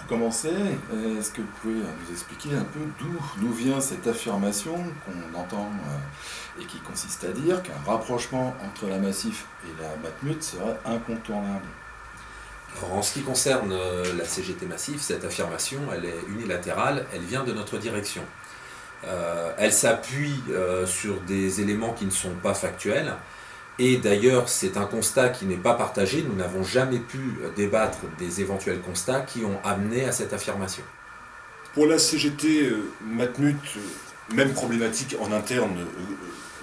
pour commencer, est-ce que vous pouvez nous expliquer un peu d'où vient cette affirmation qu'on entend et qui consiste à dire qu'un rapprochement entre la Massif et la Matmut serait incontournable? Alors, en ce qui concerne la CGT Massif, cette affirmation, elle est unilatérale, elle vient de notre direction. Elle s'appuie sur des éléments qui ne sont pas factuels, et d'ailleurs c'est un constat qui n'est pas partagé, nous n'avons jamais pu débattre des éventuels constats qui ont amené à cette affirmation. Pour la CGT Matmut, même problématique en interne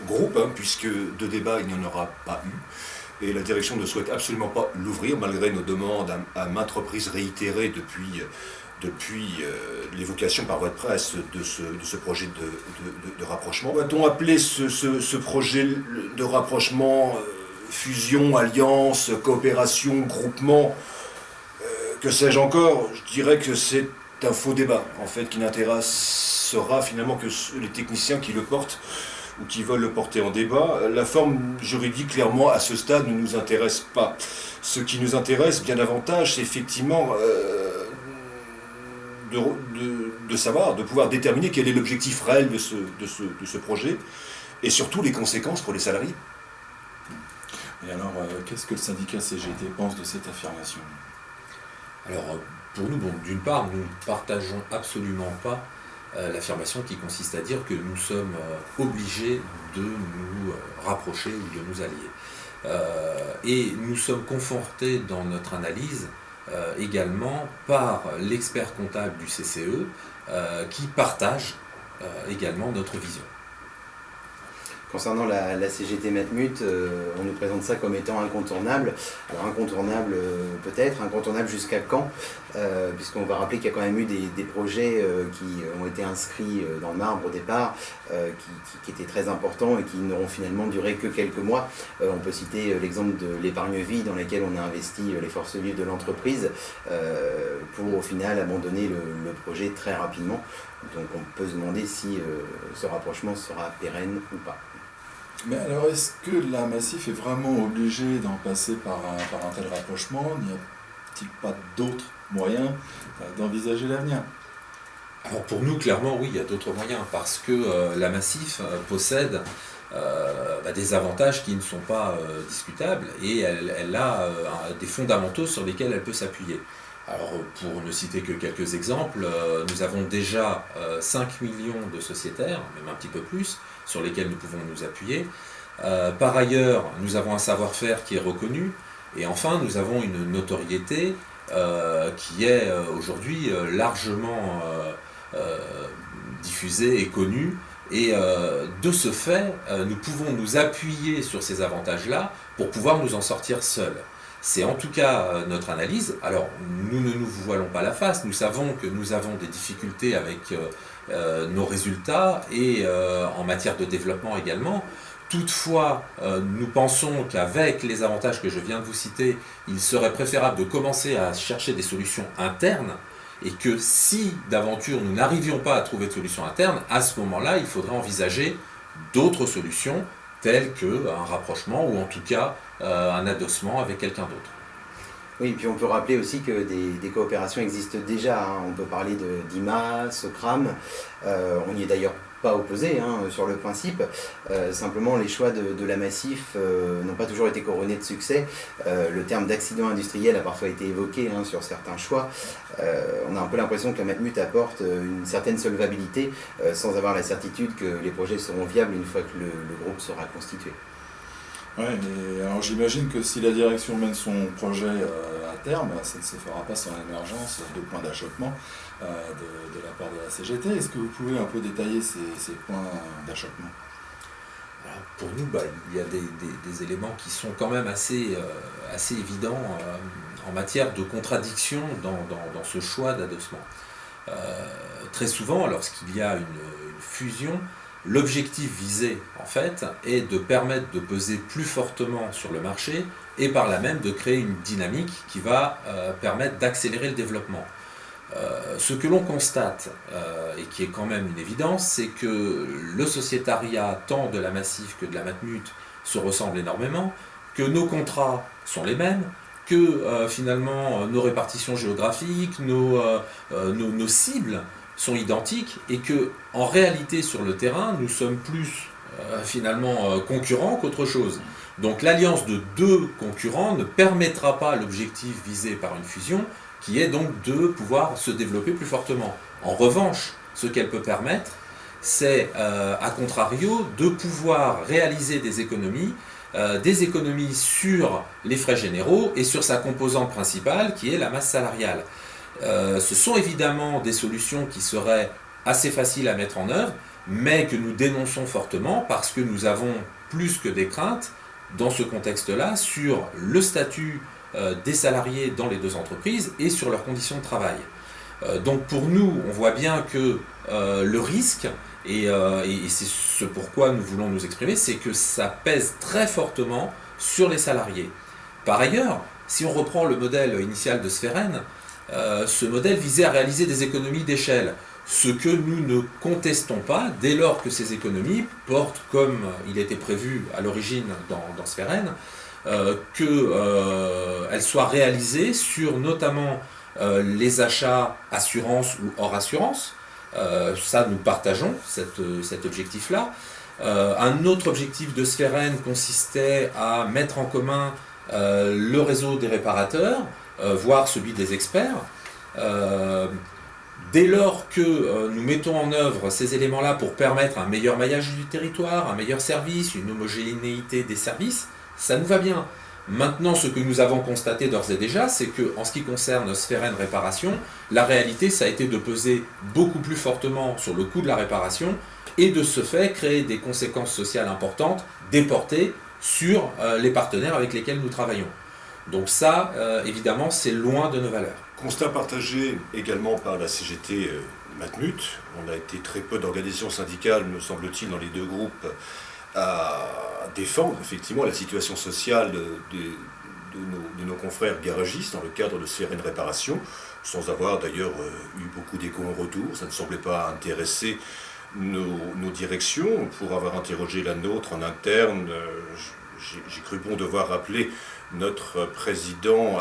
groupe, puisque de débat il n'y en aura pas eu. Et la direction ne souhaite absolument pas l'ouvrir, malgré nos demandes à maintes reprises réitérées depuis l'évocation par voie de presse de ce projet de rapprochement. Va-t-on appeler ce projet de rapprochement fusion, alliance, coopération, groupement, que sais-je encore? Je dirais que c'est un faux débat, en fait, qui n'intéressera finalement que les techniciens qui le portent ou qui veulent le porter en débat. La forme juridique, clairement, à ce stade, ne nous intéresse pas. Ce qui nous intéresse bien davantage, c'est effectivement de savoir, de pouvoir déterminer quel est l'objectif réel de ce projet, et surtout les conséquences pour les salariés. Et alors, qu'est-ce que le syndicat CGT pense de cette affirmation? Alors, pour nous, d'une part, nous ne partageons absolument pas l'affirmation qui consiste à dire que nous sommes obligés de nous rapprocher ou de nous allier. Et nous sommes confortés dans notre analyse également par l'expert comptable du CCE qui partage également notre vision. Concernant la CGT Matmut, on nous présente ça comme étant incontournable. Alors incontournable peut-être, incontournable jusqu'à quand, puisqu'on va rappeler qu'il y a quand même eu des projets qui ont été inscrits dans le marbre au départ, qui étaient très importants et qui n'auront finalement duré que quelques mois. On peut citer l'exemple de l'épargne-vie dans laquelle on a investi les forces vives de l'entreprise pour au final abandonner le projet très rapidement. Donc on peut se demander si ce rapprochement sera pérenne ou pas. Mais alors, est-ce que la Massif est vraiment obligée d'en passer par un tel rapprochement? N'y a-t-il pas d'autres moyens d'envisager l'avenir? Alors pour nous, clairement, oui, il y a d'autres moyens, parce que la Massif possède des avantages qui ne sont pas discutables, et elle a des fondamentaux sur lesquels elle peut s'appuyer. Alors pour ne citer que quelques exemples, nous avons déjà 5 millions de sociétaires, même un petit peu plus, sur lesquels nous pouvons nous appuyer. Par ailleurs, nous avons un savoir-faire qui est reconnu, et enfin nous avons une notoriété qui est aujourd'hui largement diffusée et connue, et de ce fait, nous pouvons nous appuyer sur ces avantages-là pour pouvoir nous en sortir seuls. C'est en tout cas notre analyse. Alors, nous ne nous voilons pas la face, nous savons que nous avons des difficultés avec nos résultats et en matière de développement également. Toutefois, nous pensons qu'avec les avantages que je viens de vous citer, il serait préférable de commencer à chercher des solutions internes, et que si d'aventure nous n'arrivions pas à trouver de solution interne, à ce moment-là, il faudrait envisager d'autres solutions telles qu'un rapprochement ou en tout cas un adossement avec quelqu'un d'autre. Oui, et puis on peut rappeler aussi que des coopérations existent déjà. On peut parler d'IMA, Socram. On n'y est d'ailleurs pas opposé sur le principe. Simplement, les choix de la Massif n'ont pas toujours été couronnés de succès. Le terme d'accident industriel a parfois été évoqué sur certains choix. On a un peu l'impression que la Matmut apporte une certaine solvabilité sans avoir la certitude que les projets seront viables une fois que le groupe sera constitué. Ouais, mais alors j'imagine que si la direction mène son projet à terme, ça ne se fera pas sans l'émergence de points d'achoppement de la part de la CGT. Est-ce que vous pouvez un peu détailler ces points d'achoppement? Pour nous, il y a des éléments qui sont quand même assez évidents en matière de contradiction dans ce choix d'adossement. Très souvent, lorsqu'il y a une fusion, l'objectif visé, en fait, est de permettre de peser plus fortement sur le marché et par là même de créer une dynamique qui va permettre d'accélérer le développement. Ce que l'on constate, et qui est quand même une évidence, c'est que le sociétariat, tant de la Massif que de la Matmut, se ressemble énormément, que nos contrats sont les mêmes, que finalement nos répartitions géographiques, nos cibles sont identiques et que en réalité sur le terrain nous sommes plus finalement concurrents qu'autre chose. Donc l'alliance de deux concurrents ne permettra pas l'objectif visé par une fusion, qui est donc de pouvoir se développer plus fortement. En revanche, ce qu'elle peut permettre, c'est à contrario de pouvoir réaliser des économies sur les frais généraux et sur sa composante principale qui est la masse salariale. Ce sont évidemment des solutions qui seraient assez faciles à mettre en œuvre, mais que nous dénonçons fortement parce que nous avons plus que des craintes dans ce contexte-là sur le statut des salariés dans les deux entreprises et sur leurs conditions de travail. Donc pour nous, on voit bien que le risque, et c'est ce pourquoi nous voulons nous exprimer, c'est que ça pèse très fortement sur les salariés. Par ailleurs, si on reprend le modèle initial de Spheren, ce modèle visait à réaliser des économies d'échelle, ce que nous ne contestons pas dès lors que ces économies portent, comme il était prévu à l'origine dans Spheren, qu'elles soient réalisées sur notamment les achats assurance ou hors assurance. Ça, nous partageons cet objectif-là. Un autre objectif de Spheren consistait à mettre en commun le réseau des réparateurs, voire celui des experts. Dès lors que nous mettons en œuvre ces éléments-là pour permettre un meilleur maillage du territoire, un meilleur service, une homogénéité des services, ça nous va bien. Maintenant, ce que nous avons constaté d'ores et déjà, c'est qu'en ce qui concerne Spheren Réparation, la réalité, ça a été de peser beaucoup plus fortement sur le coût de la réparation et de ce fait créer des conséquences sociales importantes déportées sur les partenaires avec lesquels nous travaillons. Donc ça, évidemment, c'est loin de nos valeurs. Constat partagé également par la CGT Matmut. On a été très peu d'organisations syndicales, me semble-t-il, dans les deux groupes, à défendre effectivement la situation sociale de nos confrères garagistes dans le cadre de Spheren Réparation, sans avoir d'ailleurs eu beaucoup d'échos en retour. Ça ne semblait pas intéresser nos directions. Pour avoir interrogé la nôtre en interne, j'ai cru bon devoir rappeler notre président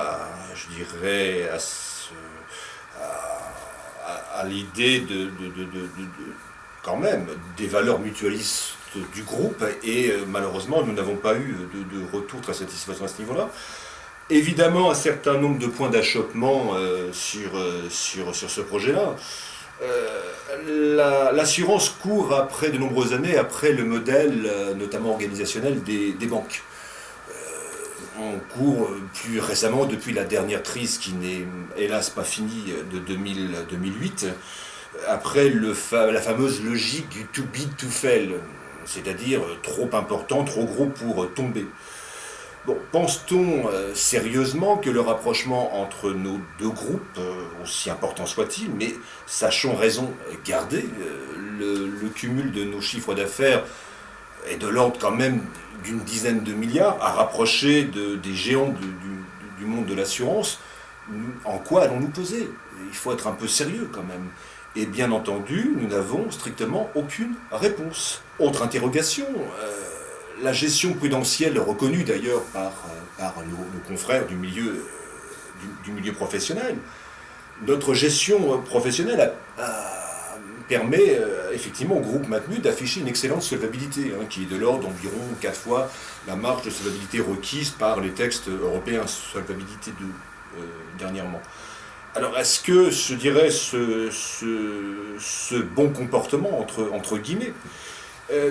à l'idée quand même des valeurs mutualistes du groupe, et malheureusement nous n'avons pas eu de retour très satisfaisant à ce niveau-là. Évidemment, un certain nombre de points d'achoppement sur ce projet-là. L'assurance court après de nombreuses années après le modèle notamment organisationnel des banques. On court plus récemment depuis la dernière crise qui n'est hélas pas finie de 2008, après la fameuse logique du too big to fail, c'est-à-dire trop important, trop gros pour tomber. Bon, pense-t-on sérieusement que le rapprochement entre nos deux groupes, aussi important soit-il, mais sachons raison garder, le cumul de nos chiffres d'affaires est de l'ordre quand même d'une dizaine de milliards, à rapprocher des géants du monde de l'assurance, en quoi allons-nous peser? Il faut être un peu sérieux quand même. Et bien entendu, nous n'avons strictement aucune réponse. Autre interrogation, la gestion prudentielle reconnue d'ailleurs par nos confrères du milieu professionnel. Notre gestion professionnelle permet effectivement au groupe Matmut d'afficher une excellente solvabilité, qui est de l'ordre d'environ 4 fois la marge de solvabilité requise par les textes européens, solvabilité 2 dernièrement. Alors est-ce que, je dirais, ce bon comportement, entre guillemets,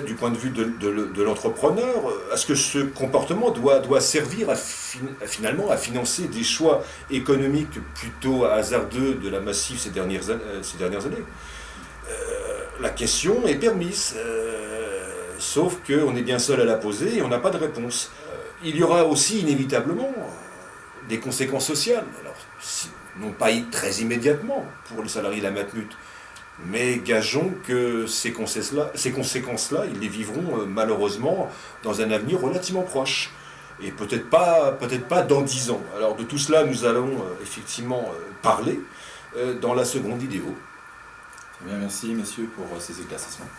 du point de vue de l'entrepreneur, est-ce que ce comportement doit servir finalement à financer des choix économiques plutôt hasardeux de la Massif ces dernières années? La question est permise, sauf qu'on est bien seul à la poser et on n'a pas de réponse. Il y aura aussi inévitablement des conséquences sociales, alors non pas très immédiatement pour les salariés de la Matmut, mais gageons que ces conséquences-là, ils les vivront malheureusement dans un avenir relativement proche, et peut-être pas dans 10 ans. Alors de tout cela, nous allons effectivement parler dans la seconde vidéo. Bien, merci messieurs pour ces éclaircissements.